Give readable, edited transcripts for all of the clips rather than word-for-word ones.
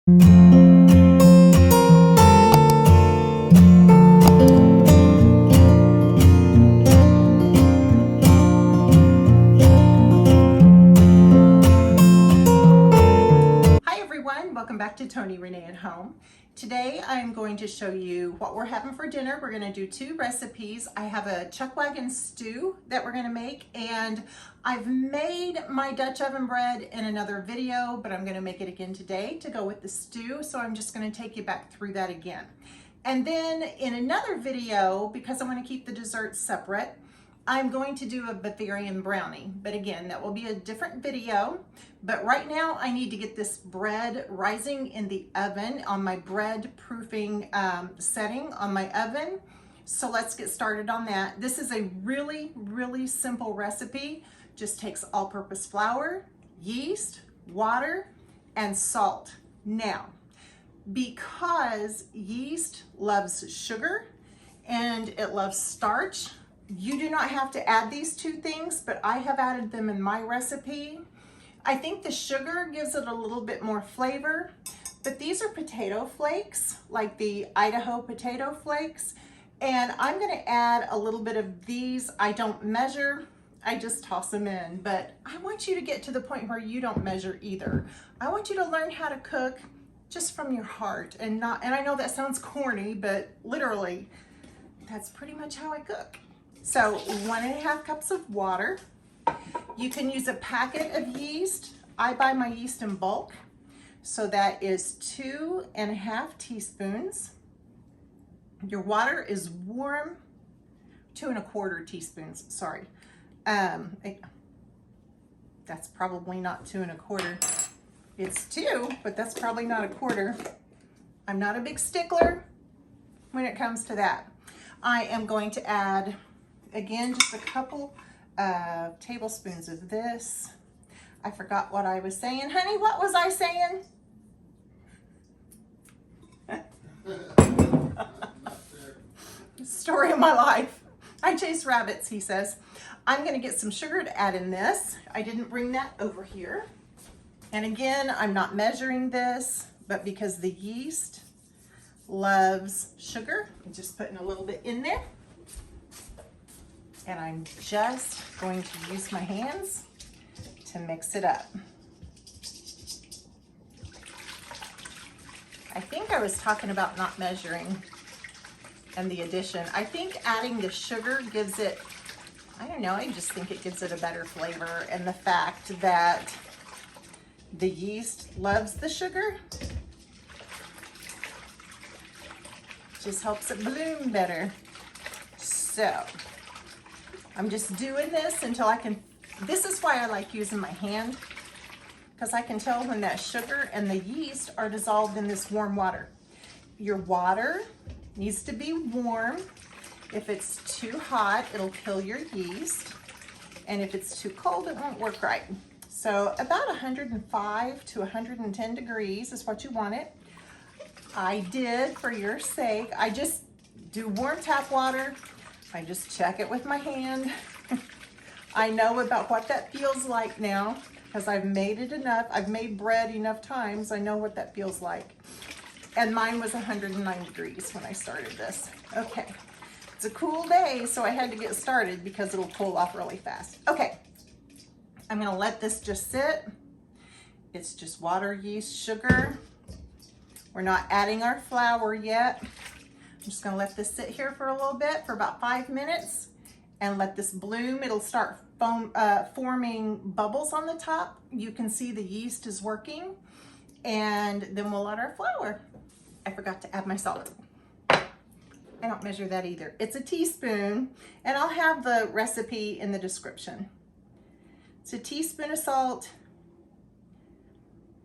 Welcome back to Tony Renee at Home. Today I'm going to show you what we're having for dinner. We're going to do two recipes. I have a chuck wagon stew that we're going to make, and I've made my Dutch oven bread in another video, but I'm going to make it again today to go with the stew. So I'm just going to take you back through that again. And then in another video, because I want to keep the desserts separate, I'm going to do a Bavarian brownie, but again, that will be a different video. But right now I need to get this bread rising in the oven on my bread proofing setting on my oven. So let's get started on that. This is a really, really simple recipe. Just takes all-purpose flour, yeast, water, and salt. Now, because yeast loves sugar and it loves starch, you do not have to add these two things, but I have added them in my recipe. I think the sugar gives it a little bit more flavor, but these are potato flakes, like the Idaho potato flakes. And I'm gonna add a little bit of these. I don't measure, I just toss them in, but I want you to get to the point where you don't measure either. I want you to learn how to cook just from your heart and I know that sounds corny, but literally, that's pretty much how I cook. So 1.5 cups of water. You can use a packet of yeast. I buy my yeast in bulk. So that is 2.5 teaspoons. Your water is warm, 2.25 teaspoons, sorry. That's probably not 2.25. It's 2, but that's probably not 1/4. I'm not a big stickler when it comes to that. I am going to add, again, just a couple of tablespoons of this. I forgot what I was saying. Honey, what was I saying? Story of my life. I chase rabbits, he says. I'm going to get some sugar to add in this. I didn't bring that over here. And again, I'm not measuring this, but because the yeast loves sugar, I'm just putting a little bit in there. And I'm just going to use my hands to mix it up. I think I was talking about not measuring and the addition. I think adding the sugar gives it, I don't know, I just think it gives it a better flavor. And the fact that the yeast loves the sugar just helps it bloom better. So I'm just doing this until I can, this is why I like using my hand, because I can tell when that sugar and the yeast are dissolved in this warm water. Your water needs to be warm. If it's too hot, it'll kill your yeast. And if it's too cold, it won't work right. So about 105 to 110 degrees is what you want it. I did, for your sake, I just do warm tap water. I just check it with my hand. I know about what that feels like now because I've made it enough. I've made bread enough times. I know what that feels like. And mine was 109 degrees when I started this. Okay, it's a cool day, so I had to get started because it'll cool off really fast. Okay, I'm gonna let this just sit. It's just water, yeast, sugar. We're not adding our flour yet. I'm just gonna let this sit here for a little bit, for about 5 minutes, and let this bloom. It'll start forming bubbles on the top. You can see the yeast is working, and then we'll add our flour. I forgot to add my salt. I don't measure that either. It's a teaspoon, and I'll have the recipe in the description. It's a teaspoon of salt,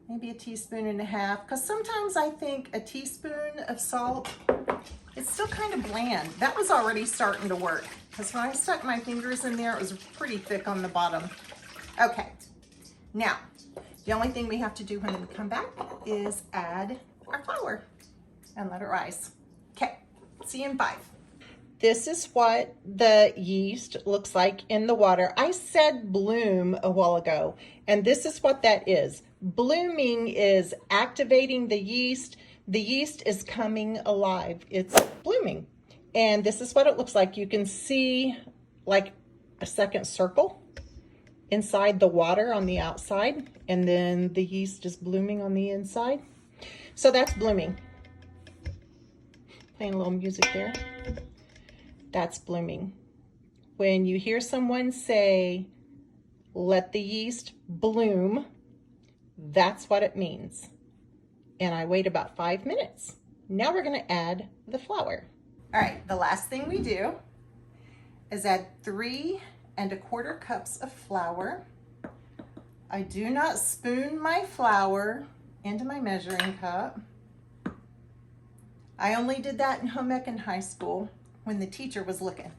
maybe 1.5 teaspoons, because sometimes I think a teaspoon of salt, it's still kind of bland. That was already starting to work, because when I stuck my fingers in there, it was pretty thick on the bottom. Okay, now, the only thing we have to do when we come back is add our flour and let it rise. Okay, see you in 5. This is what the yeast looks like in the water. I said bloom a while ago, and this is what that is. Blooming is activating the yeast. The yeast is coming alive. It's blooming. And this is what it looks like. You can see like a second circle inside the water on the outside, and then the yeast is blooming on the inside. So that's blooming. Playing a little music there. That's blooming. When you hear someone say, let the yeast bloom, that's what it means. And I wait about 5 minutes. Now we're gonna add the flour. All right, the last thing we do is add 3 1/4 cups of flour. I do not spoon my flour into my measuring cup. I only did that in home ec in high school when the teacher was looking.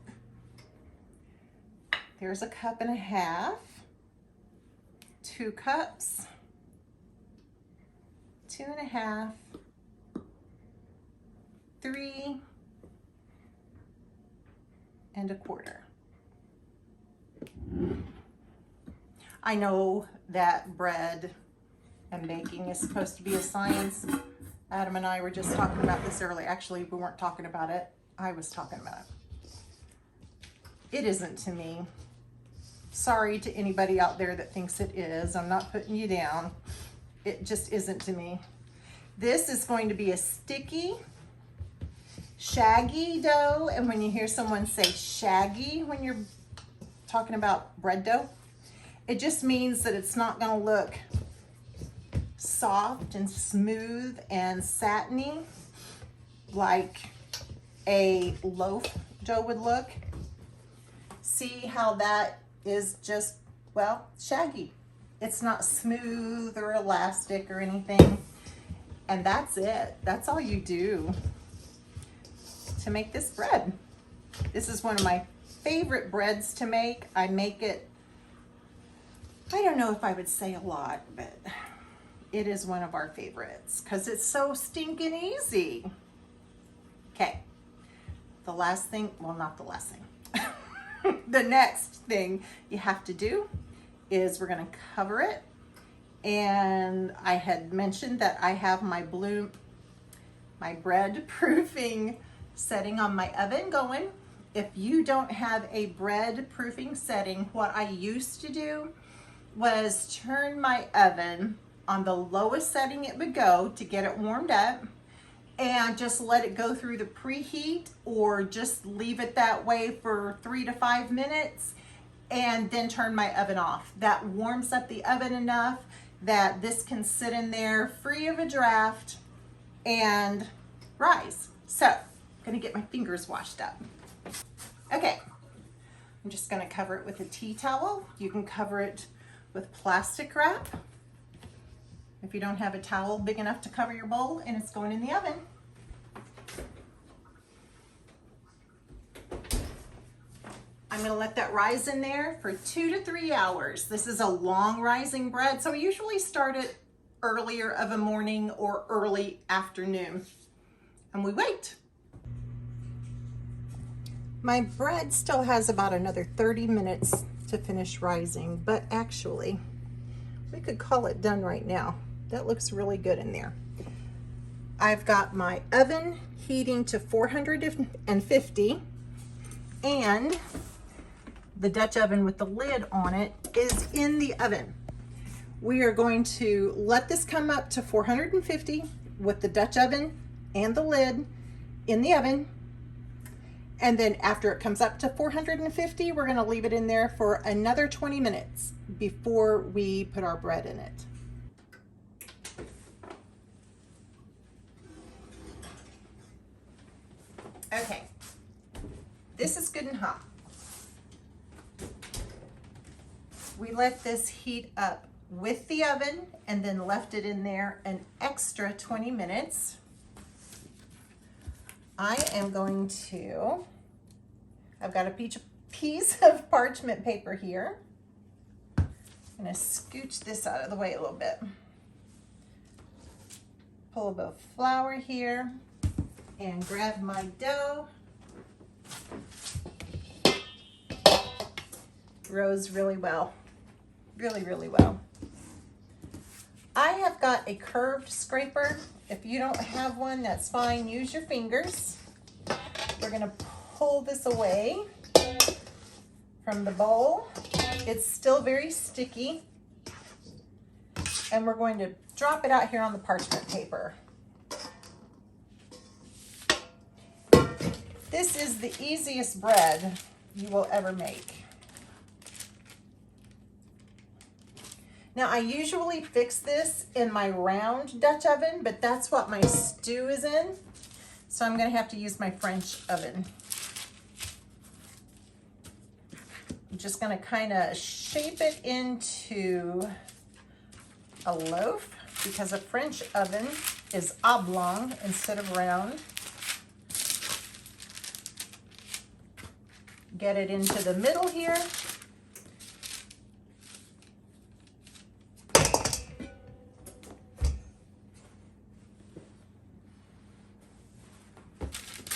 There's 1.5 cups, 2 cups, 2.5, 3 1/4. I know that bread and baking is supposed to be a science. Adam and I were just talking about this earlier. Actually, we weren't talking about it. I was talking about it. It isn't to me. Sorry to anybody out there that thinks it is. I'm not putting you down. It just isn't to me. This is going to be a sticky, shaggy dough. And when you hear someone say shaggy when you're talking about bread dough, it just means that it's not going to look soft and smooth and satiny like a loaf dough would look. See how that is just, well, shaggy. It's not smooth or elastic or anything. And that's it. That's all you do to make this bread. This is one of my favorite breads to make. I make it, I don't know if I would say a lot, but it is one of our favorites because it's so stinking easy. Okay, the last thing, well, not the last thing. The next thing you have to do is we're gonna cover it. And I had mentioned that I have my bread proofing setting on my oven going. If you don't have a bread proofing setting, what I used to do was turn my oven on the lowest setting it would go to get it warmed up and just let it go through the preheat, or just leave it that way for 3 to 5 minutes and then turn my oven off. That warms up the oven enough that this can sit in there free of a draft and rise. So I'm gonna get my fingers washed up. Okay, I'm just gonna cover it with a tea towel. You can cover it with plastic wrap if you don't have a towel big enough to cover your bowl, and it's going in the oven. I'm gonna let that rise in there for 2 to 3 hours. This is a long rising bread, so I usually start it earlier of a morning or early afternoon. And we wait. My bread still has about another 30 minutes to finish rising, but actually, we could call it done right now. That looks really good in there. I've got my oven heating to 450, and the Dutch oven with the lid on it is in the oven. We are going to let this come up to 450 with the Dutch oven and the lid in the oven. And then after it comes up to 450, we're gonna leave it in there for another 20 minutes before we put our bread in it. Okay, this is good and hot. We let this heat up with the oven and then left it in there an extra 20 minutes. I am going to, I've got a piece of parchment paper here. I'm gonna scooch this out of the way a little bit. Pull a bit of flour here and grab my dough. Rose really well, really, really well. I have got a curved scraper. If you don't have one, that's fine. Use your fingers. We're gonna pull this away from the bowl. It's still very sticky. And we're going to drop it out here on the parchment paper. This is the easiest bread you will ever make. Now I usually fix this in my round Dutch oven, but that's what my stew is in. So I'm gonna have to use my French oven. I'm just gonna kind of shape it into a loaf because a French oven is oblong instead of round. Get it into the middle here.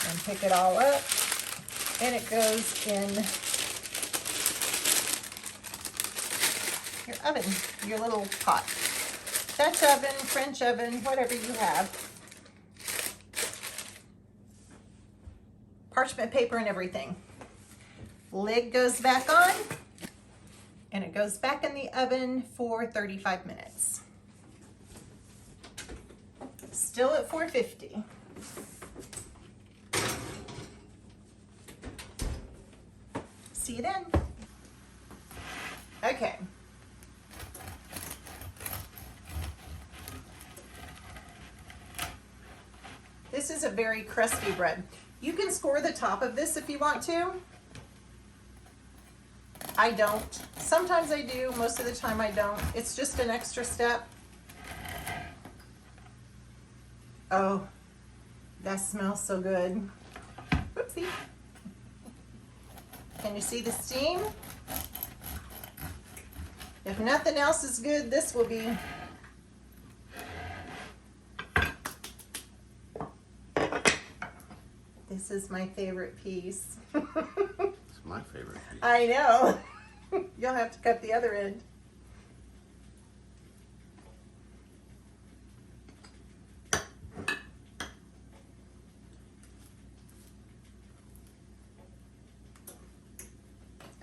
And pick it all up, and it goes in your oven, your little pot. Dutch oven, French oven, whatever you have. Parchment paper and everything. Lid goes back on, and it goes back in the oven for 35 minutes. Still at 450. See you then. Okay. This is a very crusty bread. You can score the top of this if you want to. I don't. Sometimes I do, most of the time I don't. It's just an extra step. Oh, that smells so good. Oopsie. Can you see the steam? If nothing else is good, this will be. This is my favorite piece. It's my favorite piece. I know. You'll have to cut the other end.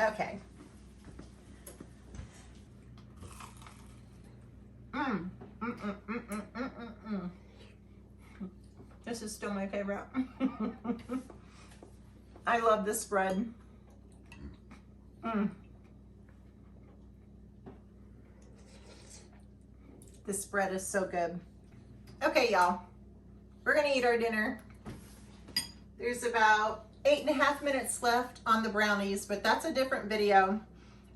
Okay. This is still my favorite. I love this bread. This bread is so good. Okay, y'all. We're gonna eat our dinner. There's about 8.5 minutes left on the brownies, but that's a different video.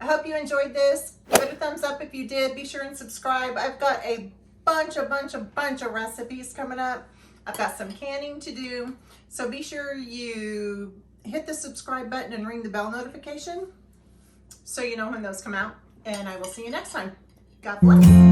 I hope you enjoyed this. Give it a thumbs up if you did. Be sure and subscribe. I've got a bunch of recipes coming up. I've got some canning to do. So be sure you hit the subscribe button and ring the bell notification so you know when those come out. And I will see you next time. God bless.